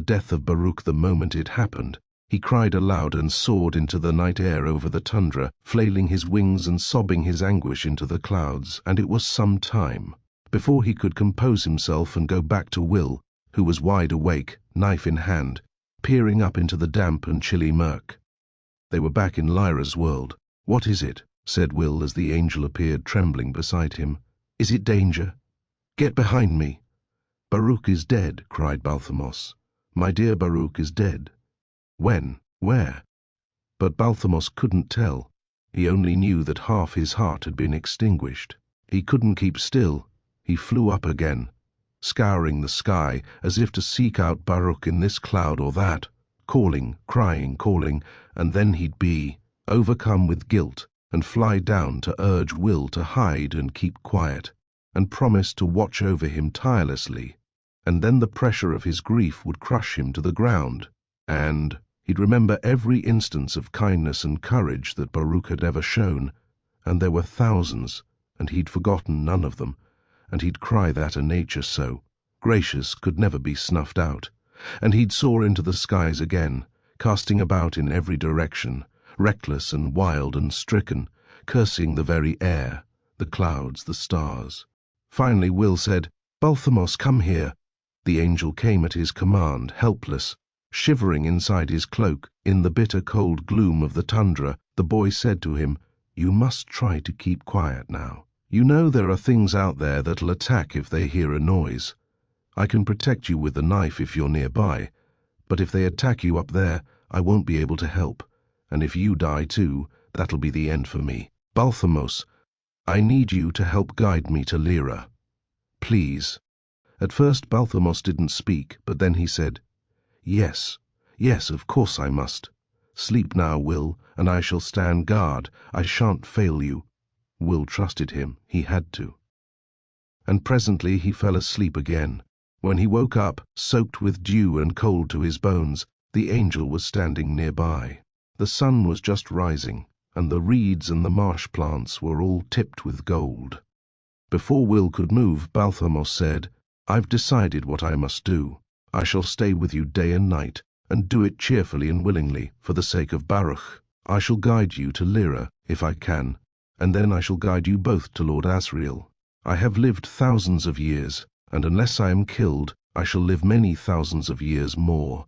death of Baruch the moment it happened, he cried aloud and soared into the night air over the tundra, flailing his wings and sobbing his anguish into the clouds, and it was some time before he could compose himself and go back to Will, who was wide awake, knife in hand, peering up into the damp and chilly murk. They were back in Lyra's world. "What is it?" said Will as the angel appeared trembling beside him. "Is it danger? Get behind me." "Baruch is dead," cried Balthamos. "My dear Baruch is dead." "When? Where?" But Balthamos couldn't tell. He only knew that half his heart had been extinguished. He couldn't keep still. He flew up again, scouring the sky as if to seek out Baruch in this cloud or that, calling, crying, calling, and then he'd be overcome with guilt and fly down to urge Will to hide and keep quiet, and promise to watch over him tirelessly, and then the pressure of his grief would crush him to the ground, and he'd remember every instance of kindness and courage that Baruch had ever shown, and there were thousands, and he'd forgotten none of them, and he'd cry that a nature so gracious could never be snuffed out, and he'd soar into the skies again, casting about in every direction, reckless and wild and stricken, cursing the very air, the clouds, the stars. Finally Will said, "Balthamos, come here." The angel came at his command, helpless, shivering inside his cloak. In the bitter cold gloom of the tundra, the boy said to him, "You must try to keep quiet now. You know there are things out there that'll attack if they hear a noise. I can protect you with the knife if you're nearby, but if they attack you up there, I won't be able to help, and if you die too, that'll be the end for me. Balthamos, I need you to help guide me to Lyra. Please." At first Balthamos didn't speak, but then he said, "Yes, yes, of course I must. Sleep now, Will, and I shall stand guard. I shan't fail you." Will trusted him. He had to. And presently he fell asleep again. When he woke up, soaked with dew and cold to his bones, the angel was standing nearby. The sun was just rising, and the reeds and the marsh plants were all tipped with gold. Before Will could move, Balthamos said, "I've decided what I must do. I shall stay with you day and night, and do it cheerfully and willingly, for the sake of Baruch. I shall guide you to Lyra, if I can, and then I shall guide you both to Lord Asriel. I have lived thousands of years, and unless I am killed, I shall live many thousands of years more.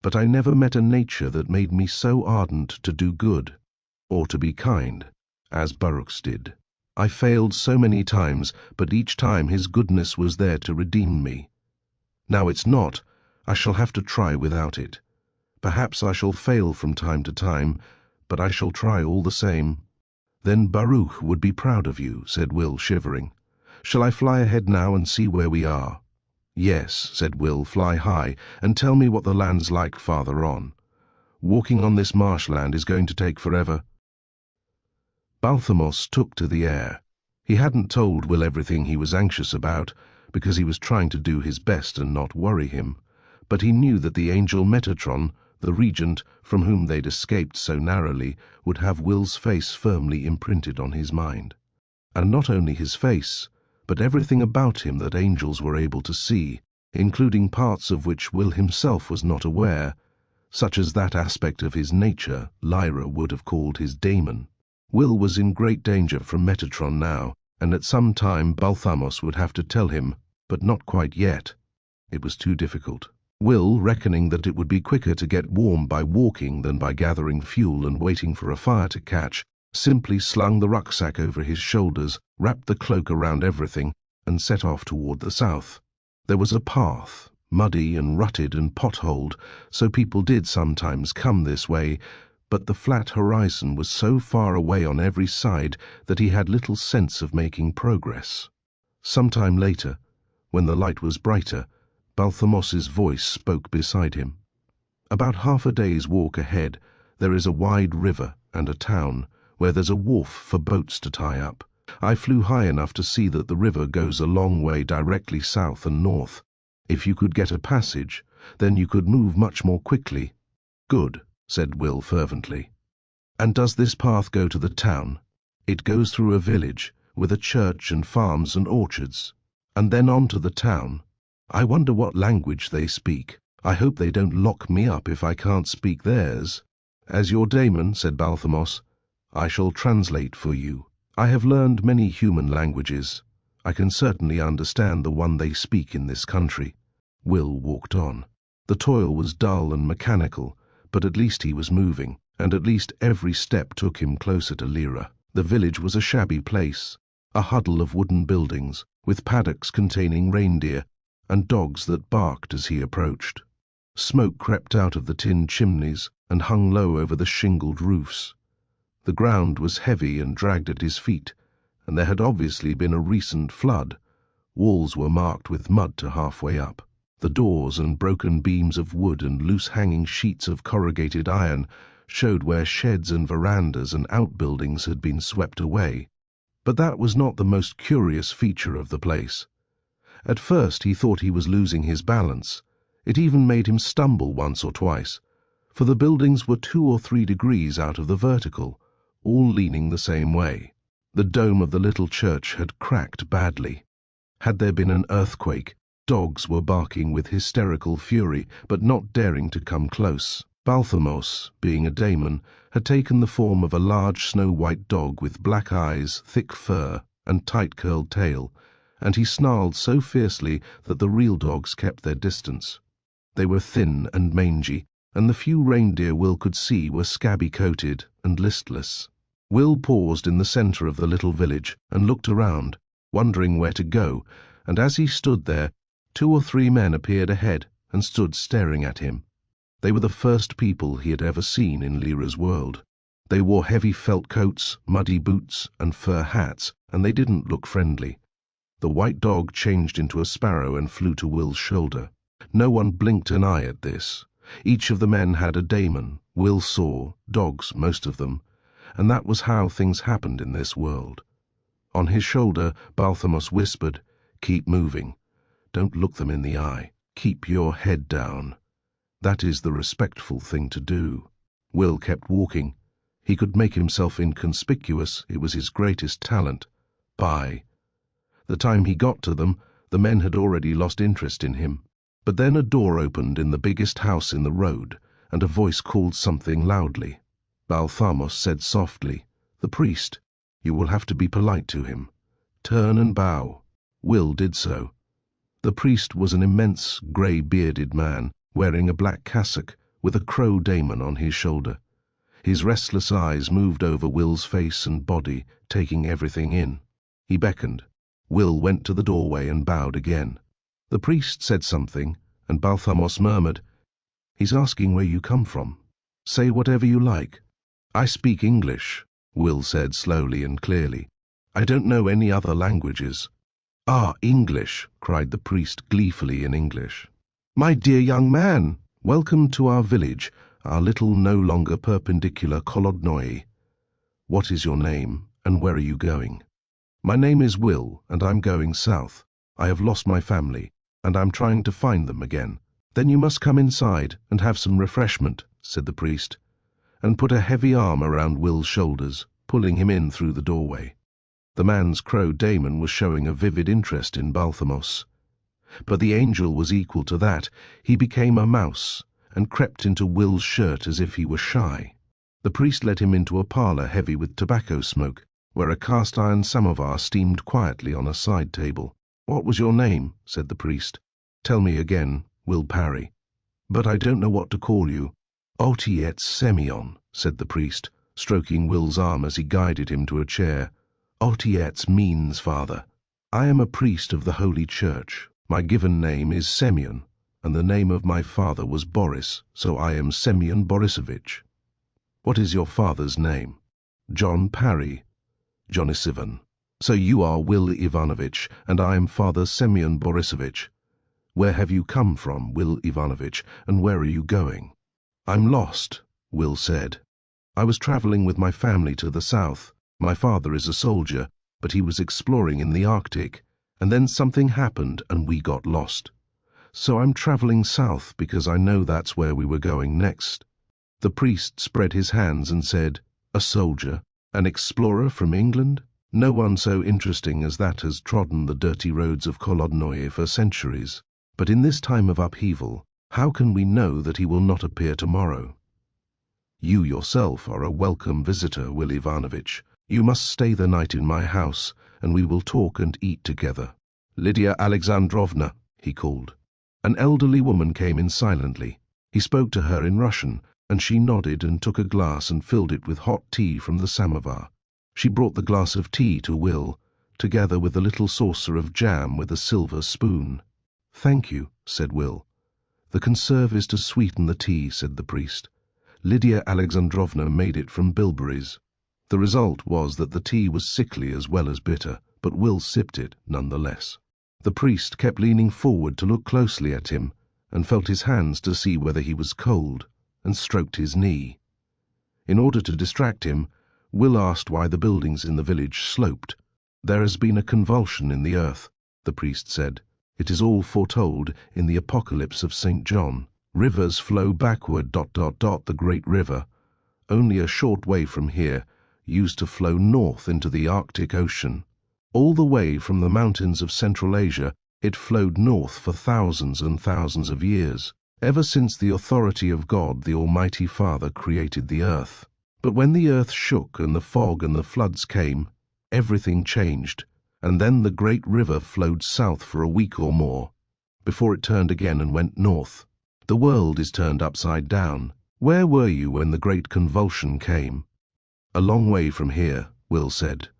But I never met a nature that made me so ardent to do good, or to be kind, as Baruch's did. I failed so many times, but each time his goodness was there to redeem me. Now it's not. I shall have to try without it. Perhaps I shall fail from time to time, but I shall try all the same." "Then Baruch would be proud of you," said Will, shivering. "Shall I fly ahead now and see where we are?" "Yes," said Will, "fly high, and tell me what the land's like farther on. Walking on this marshland is going to take forever." Balthamos took to the air. He hadn't told Will everything he was anxious about, because he was trying to do his best and not worry him, but he knew that the angel Metatron, the regent, from whom they'd escaped so narrowly, would have Will's face firmly imprinted on his mind. And not only his face, but everything about him that angels were able to see, including parts of which Will himself was not aware, such as that aspect of his nature Lyra would have called his daemon. Will was in great danger from Metatron now, and at some time Balthamos would have to tell him, but not quite yet. It was too difficult. Will, reckoning that it would be quicker to get warm by walking than by gathering fuel and waiting for a fire to catch, simply slung the rucksack over his shoulders, wrapped the cloak around everything, and set off toward the south. There was a path, muddy and rutted and potholed, so people did sometimes come this way, but the flat horizon was so far away on every side that he had little sense of making progress. Some time later, when the light was brighter, Balthamos's voice spoke beside him. "About half a day's walk ahead, there is a wide river and a town, where there's a wharf for boats to tie up. I flew high enough to see that the river goes a long way directly south and north. If you could get a passage, then you could move much more quickly." "Good," said Will fervently. "And does this path go to the town?" "It goes through a village, with a church and farms and orchards, and then on to the town. I wonder what language they speak." I hope they don't lock me up if I can't speak theirs." "As your daemon," said Balthamos, "I shall translate for you. I have learned many human languages. I can certainly understand the one they speak in this country." Will walked on. The toil was dull and mechanical, but at least he was moving, and at least every step took him closer to Lyra. The village was a shabby place, a huddle of wooden buildings, with paddocks containing reindeer, and dogs that barked as he approached. Smoke crept out of the tin chimneys and hung low over the shingled roofs. The ground was heavy and dragged at his feet, and there had obviously been a recent flood. Walls were marked with mud to halfway up. The doors and broken beams of wood and loose-hanging sheets of corrugated iron showed where sheds and verandas and outbuildings had been swept away. But that was not the most curious feature of the place. At first he thought he was losing his balance. It even made him stumble once or twice, for the buildings were 2 or 3 degrees out of the vertical, all leaning the same way. The dome of the little church had cracked badly. Had there been an earthquake, dogs were barking with hysterical fury, but not daring to come close. Balthamos, being a daemon, had taken the form of a large snow-white dog with black eyes, thick fur, and tight-curled tail, and he snarled so fiercely that the real dogs kept their distance. They were thin and mangy, and the few reindeer Will could see were scabby-coated and listless. Will paused in the centre of the little village and looked around, wondering where to go, and as he stood there, 2 or 3 men appeared ahead and stood staring at him. They were the first people he had ever seen in Lyra's world. They wore heavy felt coats, muddy boots, and fur hats, and they didn't look friendly. The white dog changed into a sparrow and flew to Will's shoulder. No one blinked an eye at this. Each of the men had a daemon, Will saw, dogs, most of them, and that was how things happened in this world. On his shoulder, Balthamos whispered, "Keep moving. Don't look them in the eye. Keep your head down. That is the respectful thing to do." Will kept walking. He could make himself inconspicuous. It was his greatest talent. By the time he got to them, the men had already lost interest in him. But then a door opened in the biggest house in the road, and a voice called something loudly. Balthamos said softly, "The priest. You will have to be polite to him. Turn and bow." Will did so. The priest was an immense, grey-bearded man, wearing a black cassock, with a crow daemon on his shoulder. His restless eyes moved over Will's face and body, taking everything in. He beckoned. Will went to the doorway and bowed again. The priest said something, and Balthamos murmured, "He's asking where you come from. Say whatever you like." "I speak English," Will said slowly and clearly. "I don't know any other languages." "Ah, English!" cried the priest gleefully in English. "My dear young man, welcome to our village, our little no longer perpendicular Kolodnoi. What is your name, and where are you going?" "My name is Will, and I'm going south. I have lost my family, and I'm trying to find them again." "Then you must come inside and have some refreshment," said the priest, and put a heavy arm around Will's shoulders, pulling him in through the doorway. The man's crow daemon was showing a vivid interest in Balthamos. But the angel was equal to that. He became a mouse, and crept into Will's shirt as if he were shy. The priest led him into a parlour heavy with tobacco smoke, where a cast-iron samovar steamed quietly on a side table. "What was your name?" said the priest. "Tell me again, Will Parry." "But I don't know what to call you." "Otiet Semyon," said the priest, stroking Will's arm as he guided him to a chair. "Otiet means father. I am a priest of the Holy Church. My given name is Semyon, and the name of my father was Boris, so I am Semyon Borisovich." "What is your father's name?" "John Parry, Jonisivan." "So you are Will Ivanovich, and I am Father Semyon Borisovich. Where have you come from, Will Ivanovich, and where are you going?" "I'm lost," Will said. "I was travelling with my family to the south. My father is a soldier, but he was exploring in the Arctic, and then something happened and we got lost. So I'm travelling south because I know that's where we were going next." The priest spread his hands and said, "A soldier, an explorer from England? No one so interesting as that has trodden the dirty roads of Kolodnoye for centuries. But in this time of upheaval, How can we know that he will not appear tomorrow? You yourself are a welcome visitor, Will Ivanovich. You must stay the night in my house, and we will talk and eat together. Lydia Alexandrovna, he called. An elderly woman came in silently. He spoke to her in Russian, and she nodded and took a glass and filled it with hot tea from the samovar. She brought the glass of tea to Will, together with a little saucer of jam with a silver spoon. "Thank you," said Will. "The conserve is to sweeten the tea," said the priest. "Lydia Alexandrovna made it from bilberries." The result was that the tea was sickly as well as bitter, but Will sipped it none the less. The priest kept leaning forward to look closely at him, and felt his hands to see whether he was cold, and stroked his knee. In order to distract him, Will asked why the buildings in the village sloped. "There has been a convulsion in the earth," the priest said. "It is all foretold in the Apocalypse of St. John. Rivers flow backward, ... The great river, only a short way from here, used to flow north into the Arctic Ocean. All the way from the mountains of Central Asia, it flowed north for thousands and thousands of years, ever since the authority of God the Almighty Father created the earth. But when the earth shook and the fog and the floods came, everything changed, and then the great river flowed south for a week or more, before it turned again and went north. The world is turned upside down. Where were you when the great convulsion came?" "A long way from here," Will said.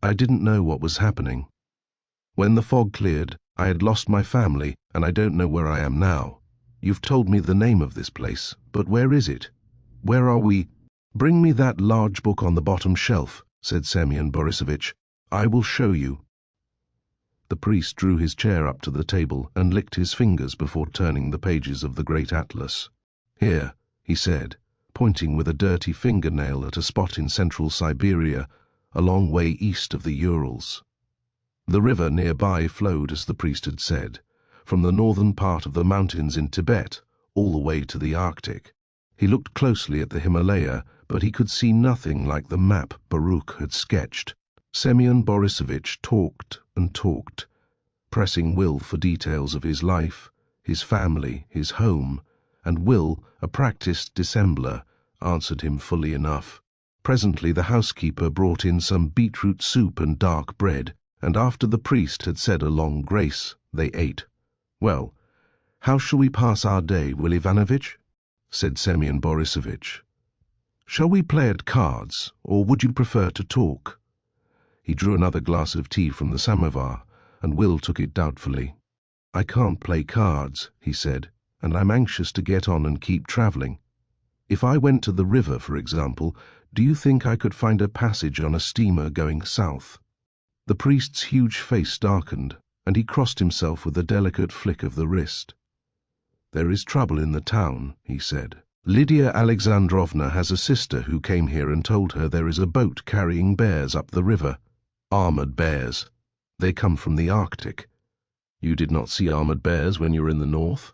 "I didn't know what was happening. When the fog cleared, I had lost my family, and I don't know where I am now. You've told me the name of this place, but where is it? Where are we?" "Bring me that large book on the bottom shelf," said Semyon Borisovich. "I will show you." The priest drew his chair up to the table and licked his fingers before turning the pages of the great atlas. "Here," he said, pointing with a dirty fingernail at a spot in central Siberia, a long way east of the Urals. The river nearby flowed, as the priest had said, from the northern part of the mountains in Tibet all the way to the Arctic. He looked closely at the Himalaya, but he could see nothing like the map Baruch had sketched. Semyon Borisovich talked and talked, pressing Will for details of his life, his family, his home, and Will, a practiced dissembler, answered him fully enough. Presently the housekeeper brought in some beetroot soup and dark bread, and after the priest had said a long grace, they ate. "Well, how shall we pass our day, Will Ivanovich?" said Semyon Borisovich. "Shall we play at cards, or would you prefer to talk?" He drew another glass of tea from the samovar, and Will took it doubtfully. "I can't play cards," he said, "and I'm anxious to get on and keep travelling. If I went to the river, for example, do you think I could find a passage on a steamer going south?" The priest's huge face darkened, and he crossed himself with a delicate flick of the wrist. "There is trouble in the town," he said. "Lydia Alexandrovna has a sister who came here and told her there is a boat carrying bears up the river. Armoured bears. They come from the Arctic. You did not see armoured bears when you were in the north?"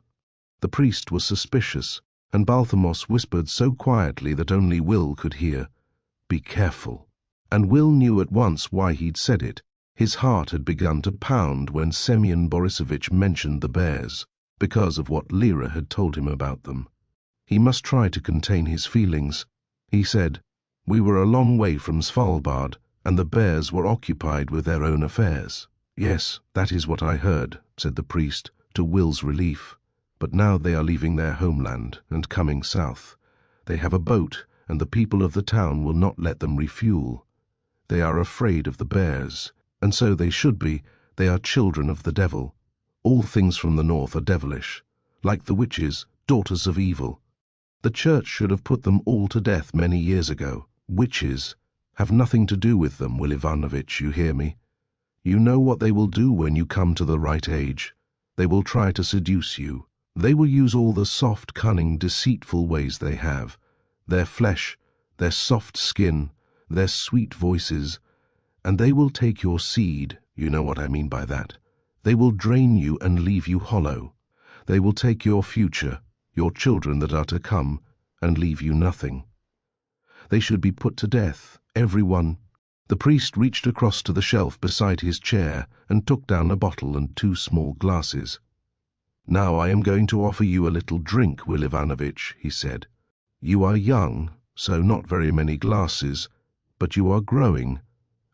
The priest was suspicious, and Balthamos whispered so quietly that only Will could hear, "Be careful." And Will knew at once why he'd said it. His heart had begun to pound when Semyon Borisovich mentioned the bears, because of what Lyra had told him about them. He must try to contain his feelings. He said, "We were a long way from Svalbard, and the bears were occupied with their own affairs." "Yes, that is what I heard," said the priest, to Will's relief. "But now they are leaving their homeland and coming south. They have a boat, and the people of the town will not let them refuel. They are afraid of the bears, and so they should be. They are children of the devil. All things from the north are devilish, like the witches, daughters of evil. The church should have put them all to death many years ago. Witches have nothing to do with them, Will Ivanovich, you hear me? You know what they will do when you come to the right age. They will try to seduce you. They will use all the soft, cunning, deceitful ways they have, their flesh, their soft skin, their sweet voices, and they will take your seed, you know what I mean by that. They will drain you and leave you hollow. They will take your future, your children that are to come, and leave you nothing. They should be put to death, every one." The priest reached across to the shelf beside his chair and took down a bottle and 2 small glasses. "Now I am going to offer you a little drink, Will Ivanovitch," he said. "You are young, so not very many glasses, but you are growing,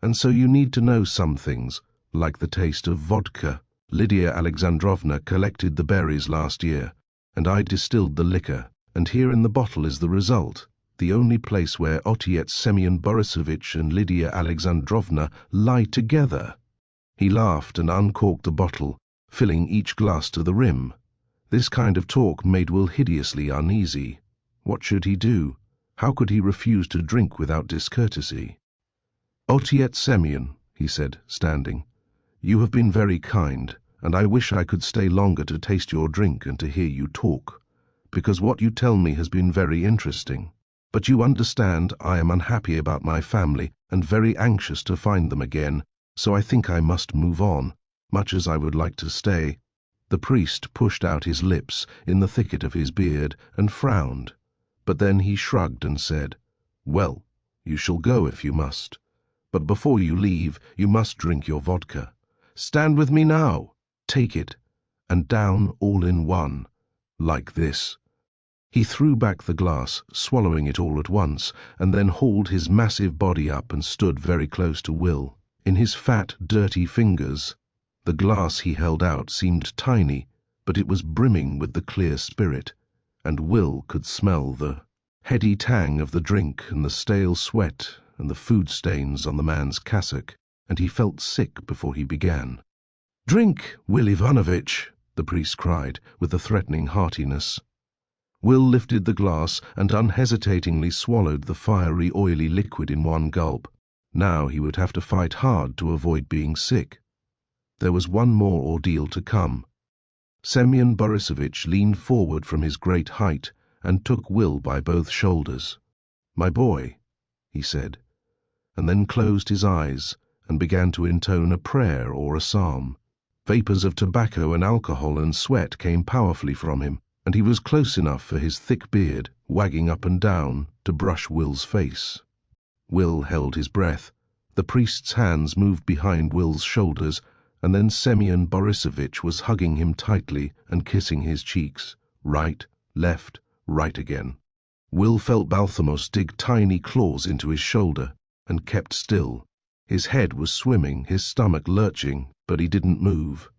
and so you need to know some things, like the taste of vodka. Lydia Alexandrovna collected the berries last year, and I distilled the liquor, and here in the bottle is the result, the only place where Otyet Semyon Borisovich and Lydia Alexandrovna lie together." He laughed and uncorked the bottle, filling each glass to the rim. This kind of talk made Will hideously uneasy. What should he do? How could he refuse to drink without discourtesy? "Otyet Semyon," he said, standing, "you have been very kind, and I wish I could stay longer to taste your drink and to hear you talk, because what you tell me has been very interesting. But you understand I am unhappy about my family and very anxious to find them again, so I think I must move on, much as I would like to stay." The priest pushed out his lips in the thicket of his beard and frowned, but then he shrugged and said, "Well, you shall go if you must. But before you leave, you must drink your vodka. Stand with me now. Take it, and down all in one, like this." He threw back the glass, swallowing it all at once, and then hauled his massive body up and stood very close to Will. In his fat, dirty fingers, the glass he held out seemed tiny, but it was brimming with the clear spirit, and Will could smell the heady tang of the drink and the stale sweat and the food stains on the man's cassock, and he felt sick before he began. "Drink, Will Ivanovitch," the priest cried, with a threatening heartiness. Will lifted the glass and unhesitatingly swallowed the fiery, oily liquid in one gulp. Now he would have to fight hard to avoid being sick. There was one more ordeal to come. Semyon Borisovich leaned forward from his great height and took Will by both shoulders. "My boy," he said, and then closed his eyes and began to intone a prayer or a psalm. Vapors of tobacco and alcohol and sweat came powerfully from him, and he was close enough for his thick beard, wagging up and down, to brush Will's face. Will held his breath. The priest's hands moved behind Will's shoulders, and then Semyon Borisovich was hugging him tightly and kissing his cheeks, right, left, right again. Will felt Balthamos dig tiny claws into his shoulder, and kept still. His head was swimming, his stomach lurching, but he didn't move.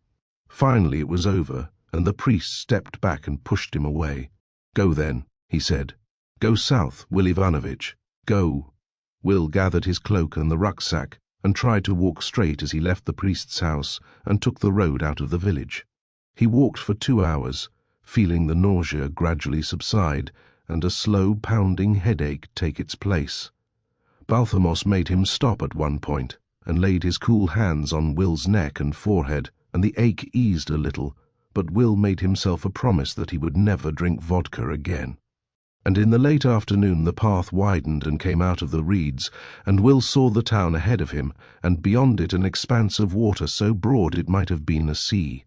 Finally it was over, and the priest stepped back and pushed him away. "Go then," he said. "Go south, Will Ivanovitch. Go." Will gathered his cloak and the rucksack, and tried to walk straight as he left the priest's house and took the road out of the village. He walked for 2 hours, feeling the nausea gradually subside and a slow pounding headache take its place. Balthamos made him stop at one point and laid his cool hands on Will's neck and forehead, and the ache eased a little, but Will made himself a promise that he would never drink vodka again. And in the late afternoon the path widened and came out of the reeds, and Will saw the town ahead of him, and beyond it an expanse of water so broad it might have been a sea.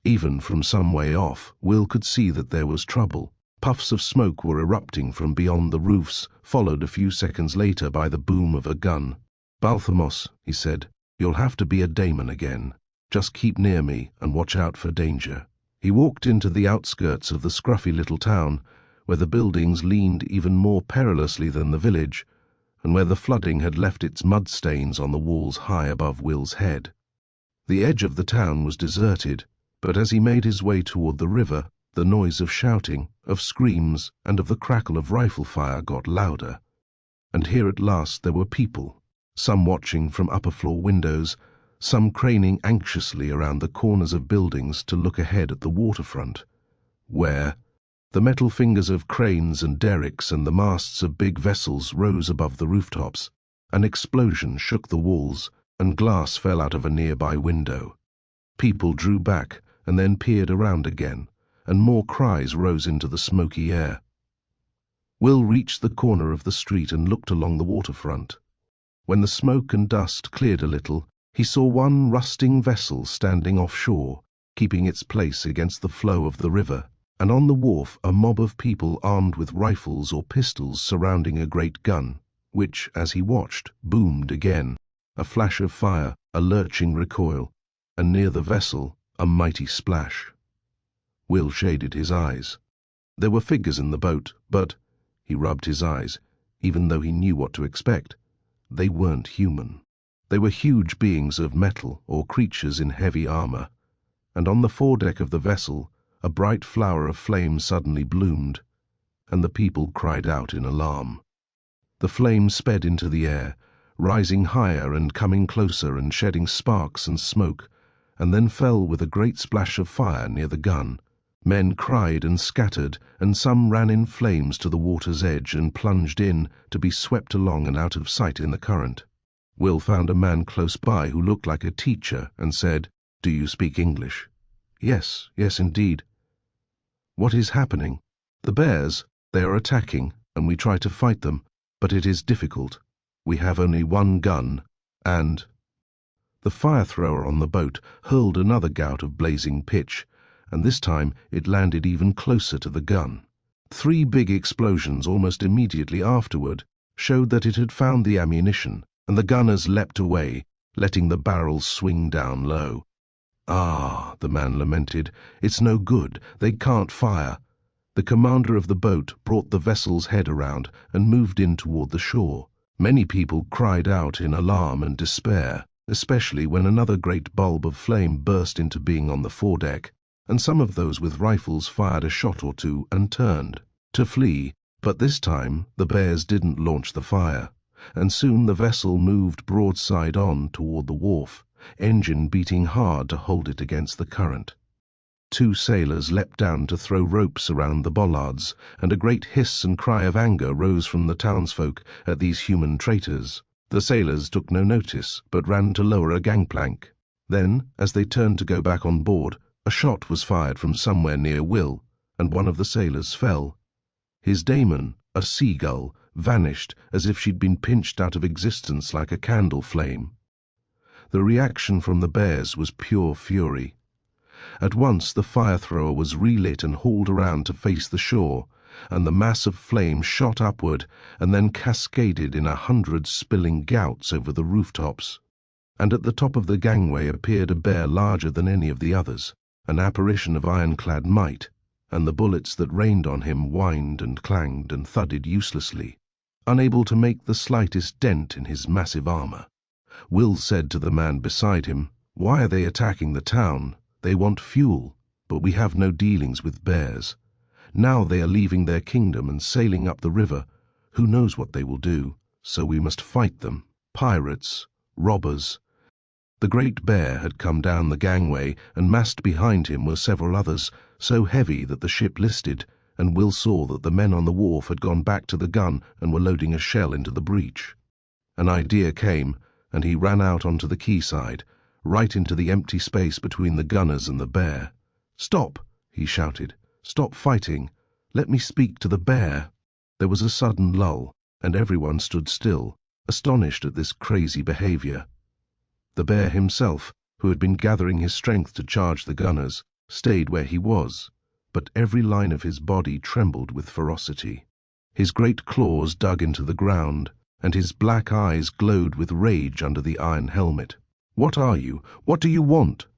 Even from some way off, Will could see that there was trouble. Puffs of smoke were erupting from beyond the roofs, followed a few seconds later by the boom of a gun. "Balthamos," he said, "you'll have to be a daemon again. Just keep near me and watch out for danger." He walked into the outskirts of the scruffy little town, where the buildings leaned even more perilously than the village, and where the flooding had left its mud stains on the walls high above Will's head. The edge of the town was deserted, but as he made his way toward the river, the noise of shouting, of screams, and of the crackle of rifle fire got louder. And here at last there were people, some watching from upper-floor windows, some craning anxiously around the corners of buildings to look ahead at the waterfront, where the metal fingers of cranes and derricks and the masts of big vessels rose above the rooftops. An explosion shook the walls, and glass fell out of a nearby window. People drew back and then peered around again, and more cries rose into the smoky air. Will reached the corner of the street and looked along the waterfront. When the smoke and dust cleared a little, he saw one rusting vessel standing offshore, keeping its place against the flow of the river, and on the wharf a mob of people armed with rifles or pistols surrounding a great gun, which, as he watched, boomed again, a flash of fire, a lurching recoil, and near the vessel a mighty splash. Will shaded his eyes. There were figures in the boat, but, he rubbed his eyes, even though he knew what to expect, they weren't human. They were huge beings of metal or creatures in heavy armor, and on the foredeck of the vessel a bright flower of flame suddenly bloomed, and the people cried out in alarm. The flame sped into the air, rising higher and coming closer and shedding sparks and smoke, and then fell with a great splash of fire near the gun. Men cried and scattered, and some ran in flames to the water's edge and plunged in, to be swept along and out of sight in the current. Will found a man close by who looked like a teacher and said, "Do you speak English?" "Yes, yes, indeed." "What is happening?" "The bears, they are attacking, and we try to fight them, but it is difficult. We have only one gun, and—" The fire-thrower on the boat hurled another gout of blazing pitch, and this time it landed even closer to the gun. 3 big explosions almost immediately afterward showed that it had found the ammunition, and the gunners leapt away, letting the barrels swing down low. "Ah," the man lamented, "it's no good, they can't fire." The commander of the boat brought the vessel's head around and moved in toward the shore. Many people cried out in alarm and despair, especially when another great bulb of flame burst into being on the foredeck, and some of those with rifles fired a shot or two and turned to flee, but this time the bears didn't launch the fire, and soon the vessel moved broadside on toward the wharf, engine beating hard to hold it against the current. 2 sailors leapt down to throw ropes around the bollards, and a great hiss and cry of anger rose from the townsfolk at these human traitors. The sailors took no notice, but ran to lower a gangplank. Then, as they turned to go back on board, a shot was fired from somewhere near Will, and one of the sailors fell. His daemon, a seagull, vanished as if she'd been pinched out of existence like a candle flame. The reaction from the bears was pure fury. At once the fire-thrower was relit and hauled around to face the shore, and the mass of flame shot upward and then cascaded in 100 spilling gouts over the rooftops. And at the top of the gangway appeared a bear larger than any of the others, an apparition of ironclad might, and the bullets that rained on him whined and clanged and thudded uselessly, unable to make the slightest dent in his massive armor. Will said to the man beside him, "Why are they attacking the town? They want fuel, but we have no dealings with bears. Now they are leaving their kingdom and sailing up the river. Who knows what they will do? So we must fight them. Pirates, robbers." The great bear had come down the gangway, and massed behind him were several others, so heavy that the ship listed, and Will saw that the men on the wharf had gone back to the gun and were loading a shell into the breech. An idea came, and he ran out onto the quayside, right into the empty space between the gunners and the bear. "Stop!" he shouted. "Stop fighting! Let me speak to the bear!" There was a sudden lull, and everyone stood still, astonished at this crazy behavior. The bear himself, who had been gathering his strength to charge the gunners, stayed where he was, but every line of his body trembled with ferocity. His great claws dug into the ground, and his black eyes glowed with rage under the iron helmet. "What are you? What do you want?"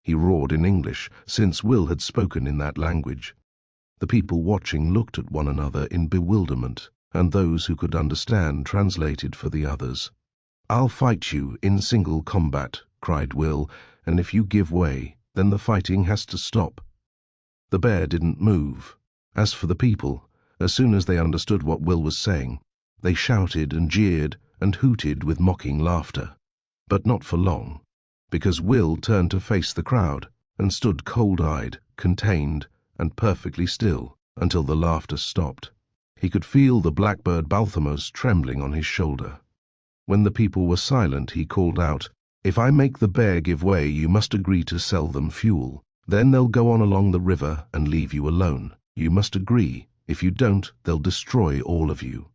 he roared in English, since Will had spoken in that language. The people watching looked at one another in bewilderment, and those who could understand translated for the others. "I'll fight you in single combat," cried Will, "and if you give way, then the fighting has to stop." The bear didn't move. As for the people, as soon as they understood what Will was saying, they shouted and jeered and hooted with mocking laughter. But not for long, because Will turned to face the crowd and stood cold-eyed, contained, and perfectly still until the laughter stopped. He could feel the blackbird Balthamos trembling on his shoulder. When the people were silent, he called out, "If I make the bear give way, you must agree to sell them fuel. Then they'll go on along the river and leave you alone. You must agree. If you don't, they'll destroy all of you."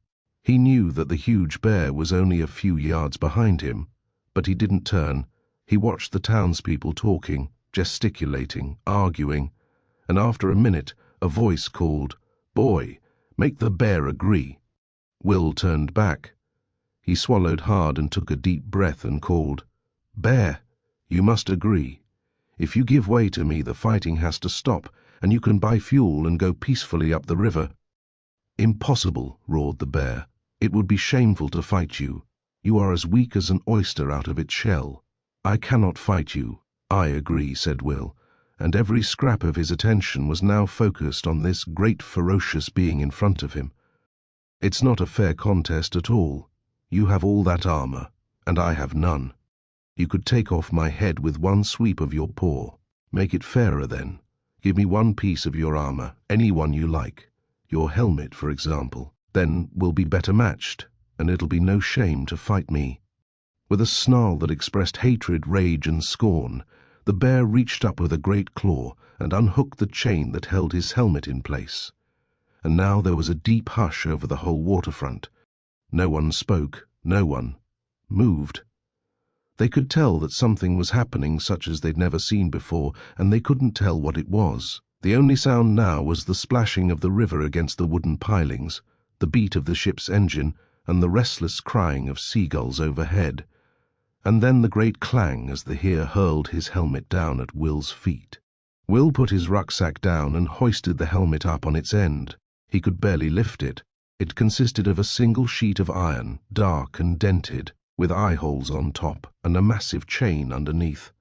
He knew that the huge bear was only a few yards behind him, but he didn't turn. He watched the townspeople talking, gesticulating, arguing, and after a minute a voice called, "Boy, make the bear agree." Will turned back. He swallowed hard and took a deep breath and called, "Bear, you must agree. If you give way to me, the fighting has to stop, and you can buy fuel and go peacefully up the river." "Impossible," roared the bear. "It would be shameful to fight you. You are as weak as an oyster out of its shell." "I cannot fight you." "I agree," said Will, and every scrap of his attention was now focused on this great ferocious being in front of him. "It's not a fair contest at all. You have all that armor, and I have none. You could take off my head with one sweep of your paw. Make it fairer then. Give me one piece of your armor, any one you like. Your helmet, for example. Then we'll be better matched, and it'll be no shame to fight me." With a snarl that expressed hatred, rage, and scorn, the bear reached up with a great claw and unhooked the chain that held his helmet in place. And now there was a deep hush over the whole waterfront. No one spoke, no one moved. They could tell that something was happening such as they'd never seen before, and they couldn't tell what it was. The only sound now was the splashing of the river against the wooden pilings, the beat of the ship's engine, and the restless crying of seagulls overhead. And then the great clang as the heer hurled his helmet down at Will's feet. Will put his rucksack down and hoisted the helmet up on its end. He could barely lift it. It consisted of a single sheet of iron, dark and dented, with eye-holes on top and a massive chain underneath.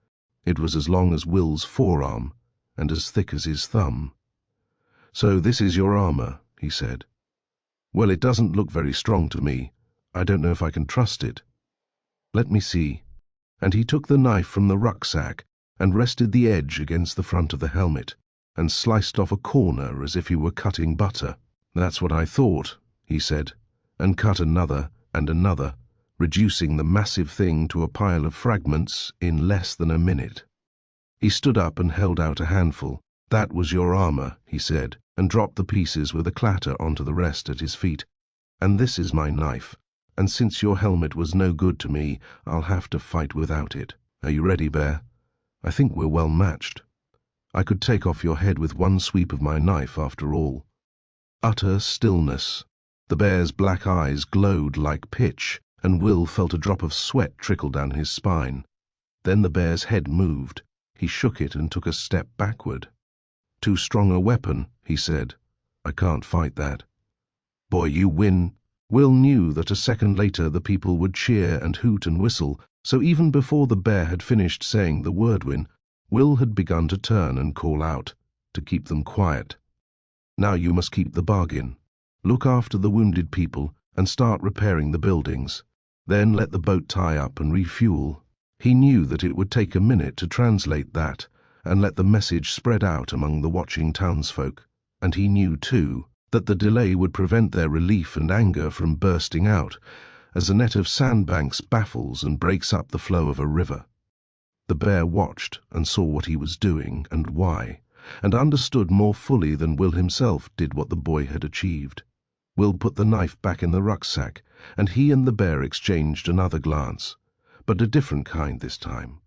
It was as long as Will's forearm and as thick as his thumb. "So this is your armor," he said. "Well, it doesn't look very strong to me. I don't know if I can trust it." "Let me see." And he took the knife from the rucksack and rested the edge against the front of the helmet, and sliced off a corner as if he were cutting butter. "That's what I thought," he said, and cut another and another, reducing the massive thing to a pile of fragments in less than a minute. He stood up and held out a handful. "That was your armor," he said, and dropped the pieces with a clatter onto the rest at his feet. "And this is my knife, and since your helmet was no good to me, I'll have to fight without it. Are you ready, Bear? I think we're well matched. I could take off your head with one sweep of my knife, after all." Utter stillness. The bear's black eyes glowed like pitch, and Will felt a drop of sweat trickle down his spine. Then the bear's head moved. He shook it and took a step backward. "Too strong a weapon," he said. "I can't fight that." "Boy, you win." Will knew that a second later the people would cheer and hoot and whistle, so even before the bear had finished saying the word win, Will had begun to turn and call out, to keep them quiet. "Now you must keep the bargain. Look after the wounded people and start repairing the buildings. Then let the boat tie up and refuel." He knew that it would take a minute to translate that and let the message spread out among the watching townsfolk, and he knew, too, that the delay would prevent their relief and anger from bursting out, as a net of sandbanks baffles and breaks up the flow of a river. The bear watched and saw what he was doing and why, and understood more fully than Will himself did what the boy had achieved. Will put the knife back in the rucksack, and he and the bear exchanged another glance, but a different kind this time.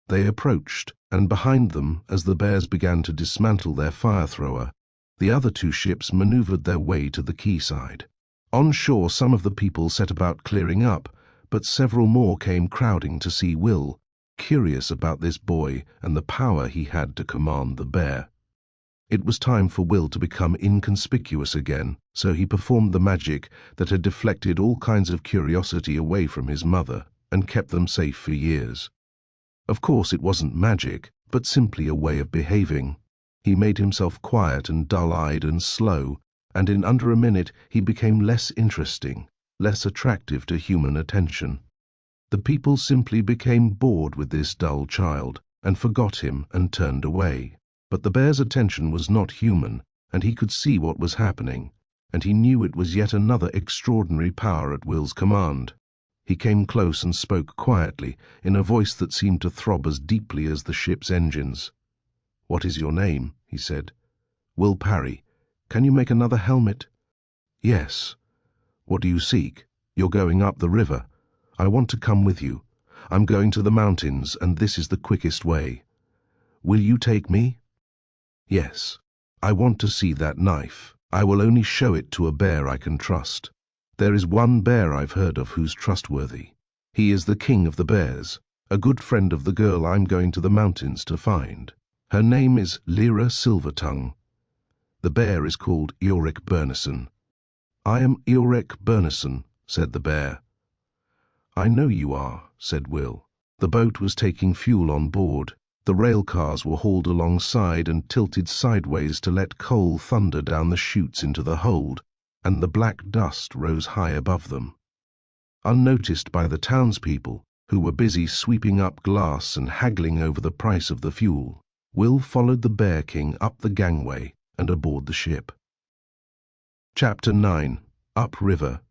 They approached, and behind them, as the bears began to dismantle their fire-thrower, the other two ships maneuvered their way to the quayside. On shore some of the people set about clearing up, but several more came crowding to see Will, curious about this boy and the power he had to command the bear. It was time for Will to become inconspicuous again, so he performed the magic that had deflected all kinds of curiosity away from his mother and kept them safe for years. Of course it wasn't magic, but simply a way of behaving. He made himself quiet and dull-eyed and slow, and in under a minute he became less interesting, less attractive to human attention. The people simply became bored with this dull child, and forgot him and turned away. But the bear's attention was not human, and he could see what was happening, and he knew it was yet another extraordinary power at Will's command. He came close and spoke quietly, in a voice that seemed to throb as deeply as the ship's engines. "What is your name?" he said. "Will Parry. Can you make another helmet?" "Yes." "What do you seek?" "You're going up the river. I want to come with you. I'm going to the mountains, and this is the quickest way. Will you take me?" "Yes. I want to see that knife. I will only show it to a bear I can trust. There is one bear I've heard of who's trustworthy. He is the king of the bears, a good friend of the girl I'm going to the mountains to find. Her name is Lyra Silvertongue. The bear is called Eoric Burnison." "I am Eoric Burnison," said the bear. "I know you are," said Will. The boat was taking fuel on board. The rail cars were hauled alongside and tilted sideways to let coal thunder down the chutes into the hold, and the black dust rose high above them. Unnoticed by the townspeople, who were busy sweeping up glass and haggling over the price of the fuel, Will followed the Bear King up the gangway and aboard the ship. Chapter 9. Upriver.